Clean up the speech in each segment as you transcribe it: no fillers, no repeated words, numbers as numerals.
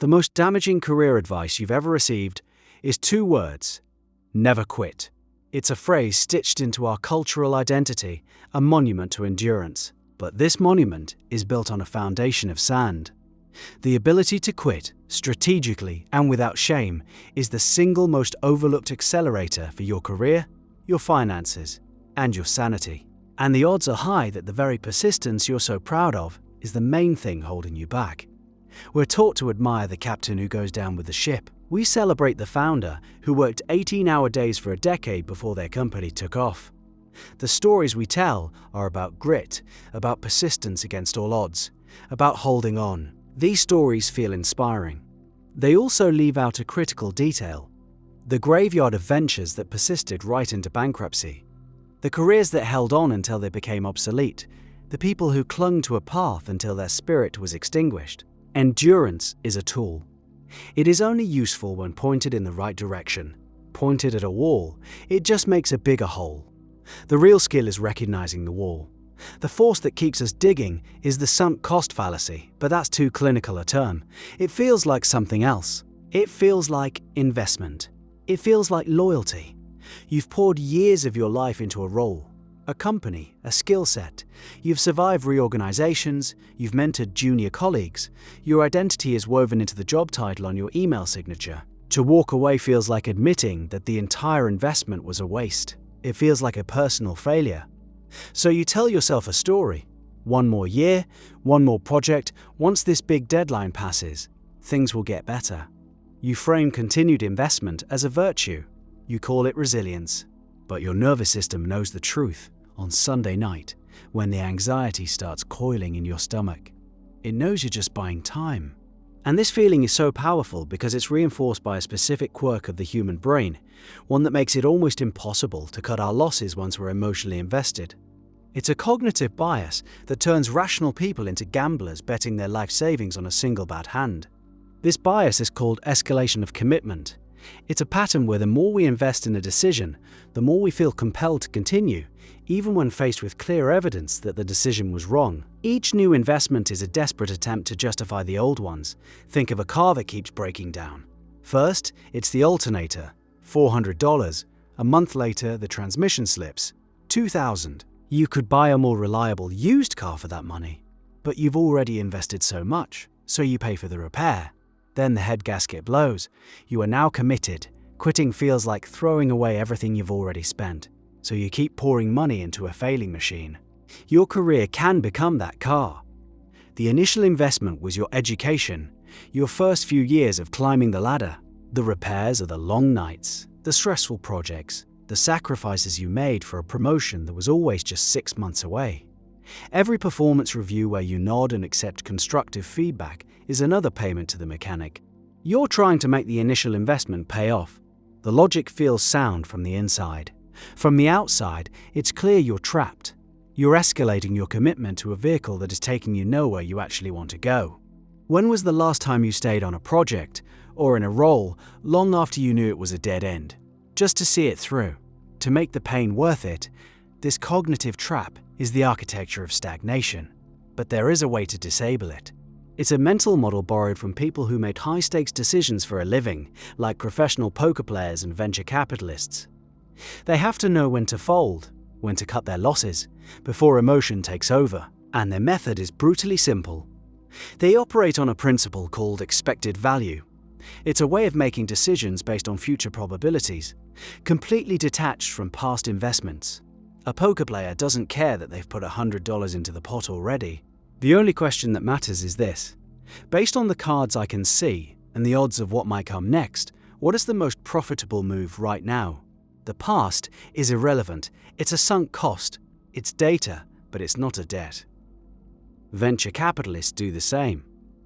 The most damaging career advice you've ever received is 2 words: never quit. It's a phrase stitched into our cultural identity, a monument to endurance. But this monument is built on a foundation of sand. The ability to quit, strategically and without shame, is the single most overlooked accelerator for your career, your finances, and your sanity. And the odds are high that the very persistence you're so proud of is the main thing holding you back. We're taught to admire the captain who goes down with the ship. We celebrate the founder who worked 18-hour days for a decade before their company took off. The stories we tell are about grit, about persistence against all odds, about holding on. These stories feel inspiring. They also leave out a critical detail: the graveyard of ventures that persisted right into bankruptcy, the careers that held on until they became obsolete, the people who clung to a path until their spirit was extinguished. Endurance is a tool. It is only useful when pointed in the right direction. Pointed at a wall, it just makes a bigger hole. The real skill is recognizing the wall. The force that keeps us digging is the sunk cost fallacy, but that's too clinical a term. It feels like something else. It feels like investment. It feels like loyalty. You've poured years of your life into a role, a company, a skill set. You've survived reorganizations, you've mentored junior colleagues. Your identity is woven into the job title on your email signature. To walk away feels like admitting that the entire investment was a waste. It feels like a personal failure. So you tell yourself a story. One more year, one more project. Once this big deadline passes, things will get better. You frame continued investment as a virtue. You call it resilience. But your nervous system knows the truth on Sunday night when the anxiety starts coiling in your stomach. It knows you're just buying time. And this feeling is so powerful because it's reinforced by a specific quirk of the human brain, one that makes it almost impossible to cut our losses once we're emotionally invested. It's a cognitive bias that turns rational people into gamblers betting their life savings on a single bad hand. This bias is called escalation of commitment. It's a pattern where the more we invest in a decision, the more we feel compelled to continue, even when faced with clear evidence that the decision was wrong. Each new investment is a desperate attempt to justify the old ones. Think of a car that keeps breaking down. First, it's the alternator, $400. A month later, the transmission slips, $2,000. You could buy a more reliable used car for that money, but you've already invested so much, so you pay for the repair. Then the head gasket blows. You are now committed. Quitting feels like throwing away everything you've already spent, so you keep pouring money into a failing machine. Your career can become that car. The initial investment was your education, your first few years of climbing the ladder. The repairs are the long nights, the stressful projects, the sacrifices you made for a promotion that was always just 6 months away. Every performance review where you nod and accept constructive feedback is another payment to the mechanic. You're trying to make the initial investment pay off. The logic feels sound from the inside. From the outside, it's clear you're trapped. You're escalating your commitment to a vehicle that is taking you nowhere you actually want to go. When was the last time you stayed on a project or in a role long after you knew it was a dead end, just to see it through, to make the pain worth it? This cognitive trap is the architecture of stagnation, but there is a way to disable it. It's a mental model borrowed from people who made high-stakes decisions for a living, like professional poker players and venture capitalists. They have to know when to fold, when to cut their losses, before emotion takes over, and their method is brutally simple. They operate on a principle called expected value. It's a way of making decisions based on future probabilities, completely detached from past investments. A poker player doesn't care that they've put $100 into the pot already. The only question that matters is this: based on the cards I can see and the odds of what might come next, what is the most profitable move right now? The past is irrelevant. It's a sunk cost. It's data, but it's not a debt. Venture capitalists do the same.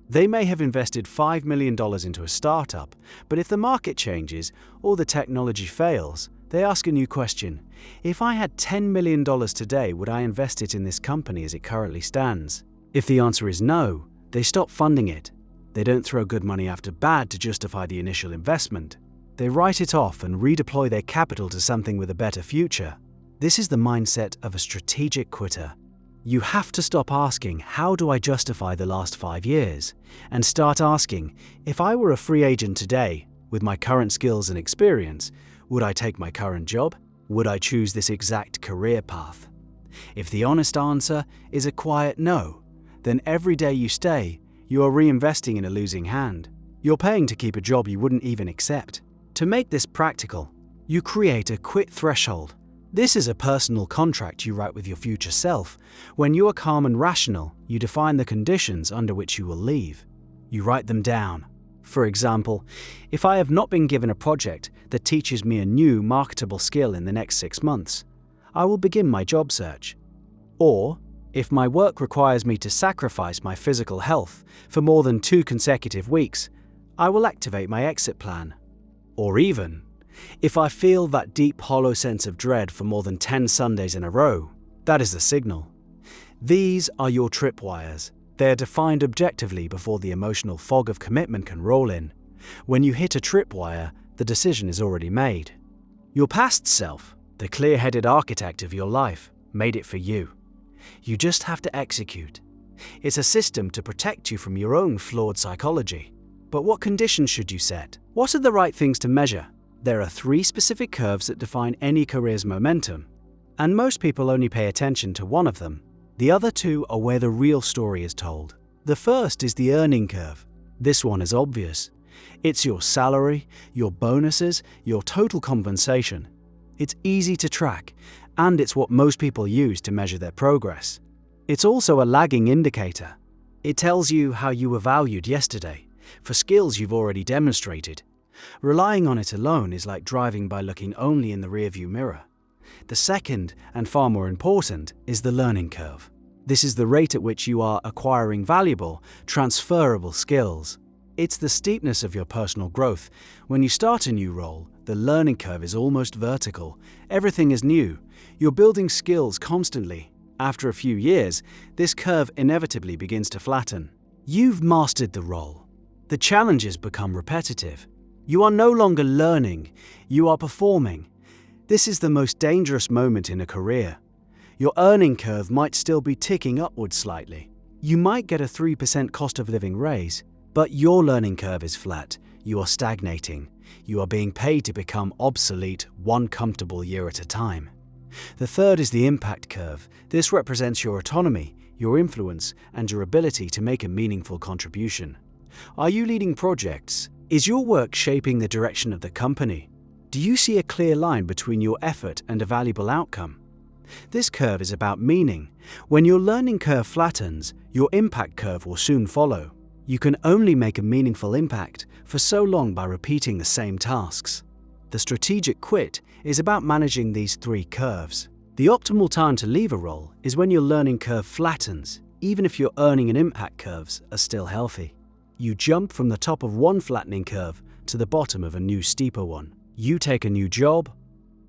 They may have invested $5 million into a startup, but if the market changes or the technology fails, they ask a new question. If I had $10 million today, would I invest it in this company as it currently stands? If the answer is no, they stop funding it. They don't throw good money after bad to justify the initial investment. They write it off and redeploy their capital to something with a better future. This is the mindset of a strategic quitter. You have to stop asking, how do I justify the last 5 years? And start asking, if I were a free agent today, with my current skills and experience, would I take my current job? Would I choose this exact career path? If the honest answer is a quiet no, then every day you stay, you are reinvesting in a losing hand. You're paying to keep a job you wouldn't even accept. To make this practical, you create a quit threshold. This is a personal contract you write with your future self. When you are calm and rational, you define the conditions under which you will leave. You write them down. For example, if I have not been given a project that teaches me a new marketable skill in the next 6 months, I will begin my job search. Or, if my work requires me to sacrifice my physical health for more than 2 consecutive weeks, I will activate my exit plan. Or even, if I feel that deep hollow sense of dread for more than 10 Sundays in a row, that is the signal. These are your tripwires. They are defined objectively before the emotional fog of commitment can roll in. When you hit a tripwire, the decision is already made. Your past self, the clear-headed architect of your life, made it for you. You just have to execute. It's a system to protect you from your own flawed psychology. But what conditions should you set? What are the right things to measure? There are 3 specific curves that define any career's momentum, and most people only pay attention to one of them. The other 2 are where the real story is told. The first is the earning curve. This one is obvious. It's your salary, your bonuses, your total compensation. It's easy to track, and it's what most people use to measure their progress. It's also a lagging indicator. It tells you how you were valued yesterday, for skills you've already demonstrated. Relying on it alone is like driving by looking only in the rearview mirror. The second, and far more important, is the learning curve. This is the rate at which you are acquiring valuable, transferable skills. It's the steepness of your personal growth. When you start a new role, the learning curve is almost vertical. Everything is new. You're building skills constantly. After a few years, this curve inevitably begins to flatten. You've mastered the role. The challenges become repetitive. You are no longer learning, you are performing. This is the most dangerous moment in a career. Your earning curve might still be ticking upwards slightly. You might get a 3% cost of living raise, but your learning curve is flat. You are stagnating. You are being paid to become obsolete one comfortable year at a time. The third is the impact curve. This represents your autonomy, your influence, and your ability to make a meaningful contribution. Are you leading projects? Is your work shaping the direction of the company? Do you see a clear line between your effort and a valuable outcome? This curve is about meaning. When your learning curve flattens, your impact curve will soon follow. You can only make a meaningful impact for so long by repeating the same tasks. The strategic quit is about managing these 3 curves. The optimal time to leave a role is when your learning curve flattens, even if your earning and impact curves are still healthy. You jump from the top of one flattening curve to the bottom of a new steeper one. You take a new job,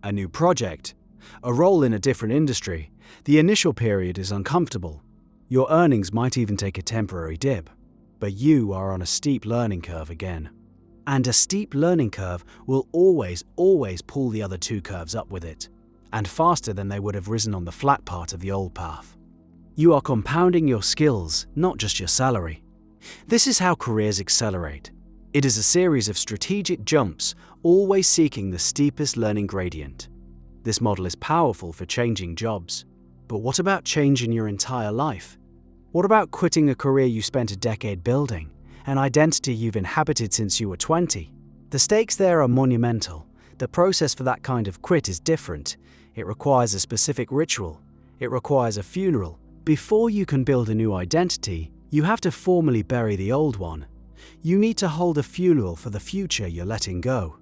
a new project, a role in a different industry. The initial period is uncomfortable. Your earnings might even take a temporary dip, but you are on a steep learning curve again. And a steep learning curve will always pull the other 2 curves up with it, and faster than they would have risen on the flat part of the old path. You are compounding your skills, not just your salary. This is how careers accelerate. It is a series of strategic jumps, always seeking the steepest learning gradient. This model is powerful for changing jobs. But what about changing your entire life? What about quitting a career you spent a decade building, an identity you've inhabited since you were 20? The stakes there are monumental. The process for that kind of quit is different. It requires a specific ritual. It requires a funeral. Before you can build a new identity, you have to formally bury the old one. You need to hold a funeral for the future you're letting go.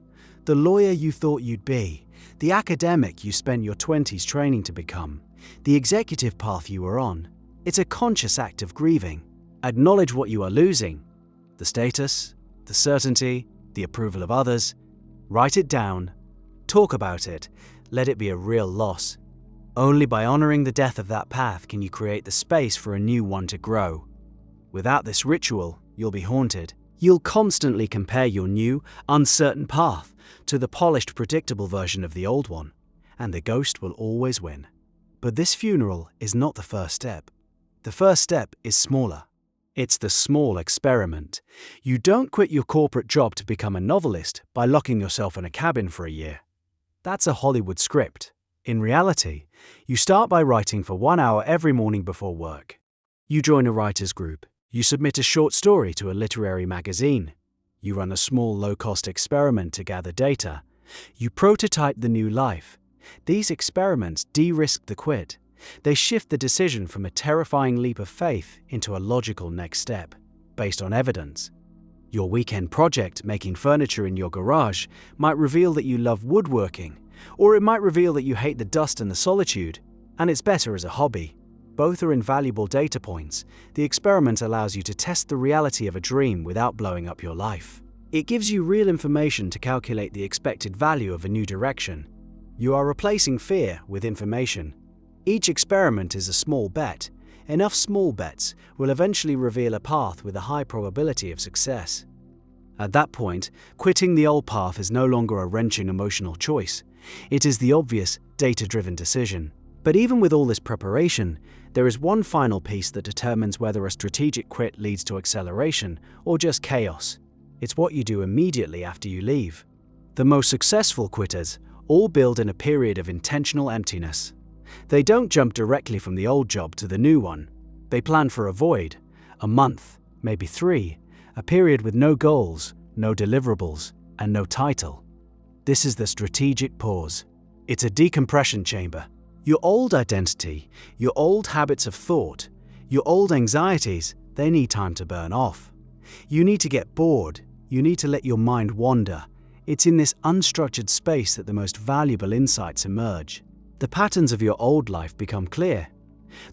The lawyer you thought you'd be, the academic you spent your 20s training to become, the executive path you were on. It's a conscious act of grieving. Acknowledge what you are losing. The status, the certainty, the approval of others. Write it down. Talk about it. Let it be a real loss. Only by honoring the death of that path can you create the space for a new one to grow. Without this ritual, you'll be haunted. You'll constantly compare your new, uncertain path to the polished, predictable version of the old one, and the ghost will always win. But this funeral is not the first step. The first step is smaller. It's the small experiment. You don't quit your corporate job to become a novelist by locking yourself in a cabin for a year. That's a Hollywood script. In reality, you start by writing for 1 hour every morning before work. You join a writer's group. You submit a short story to a literary magazine. You run a small low-cost experiment to gather data. You prototype the new life. These experiments de-risk the quit. They shift the decision from a terrifying leap of faith into a logical next step, based on evidence. Your weekend project, making furniture in your garage, might reveal that you love woodworking, or it might reveal that you hate the dust and the solitude, and it's better as a hobby. Both are invaluable data points. The experiment allows you to test the reality of a dream without blowing up your life. It gives you real information to calculate the expected value of a new direction. You are replacing fear with information. Each experiment is a small bet. Enough small bets will eventually reveal a path with a high probability of success. At that point, quitting the old path is no longer a wrenching emotional choice. It is the obvious, data-driven decision. But even with all this preparation, there is one final piece that determines whether a strategic quit leads to acceleration or just chaos. It's what you do immediately after you leave. The most successful quitters all build in a period of intentional emptiness. They don't jump directly from the old job to the new one. They plan for a void, a month, maybe 3, a period with no goals, no deliverables, and no title. This is the strategic pause. It's a decompression chamber. Your old identity, your old habits of thought, your old anxieties, they need time to burn off. You need to get bored. You need to let your mind wander. It's in this unstructured space that the most valuable insights emerge. The patterns of your old life become clear.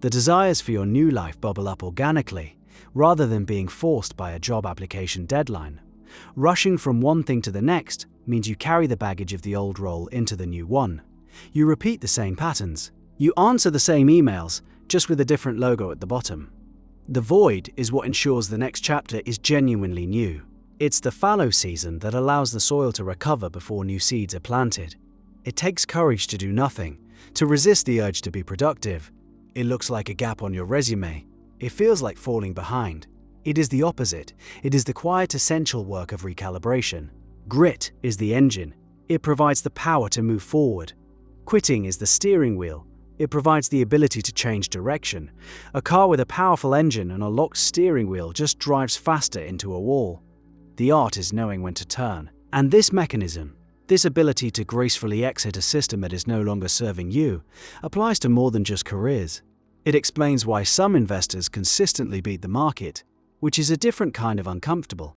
The desires for your new life bubble up organically, rather than being forced by a job application deadline. Rushing from one thing to the next means you carry the baggage of the old role into the new one. You repeat the same patterns. You answer the same emails, just with a different logo at the bottom. The void is what ensures the next chapter is genuinely new. It's the fallow season that allows the soil to recover before new seeds are planted. It takes courage to do nothing, to resist the urge to be productive. It looks like a gap on your resume. It feels like falling behind. It is the opposite. It is the quiet, essential work of recalibration. Grit is the engine. It provides the power to move forward. Quitting is the steering wheel. It provides the ability to change direction. A car with a powerful engine and a locked steering wheel just drives faster into a wall. The art is knowing when to turn. And this mechanism, this ability to gracefully exit a system that is no longer serving you, applies to more than just careers. It explains why some investors consistently beat the market, which is a different kind of uncomfortable.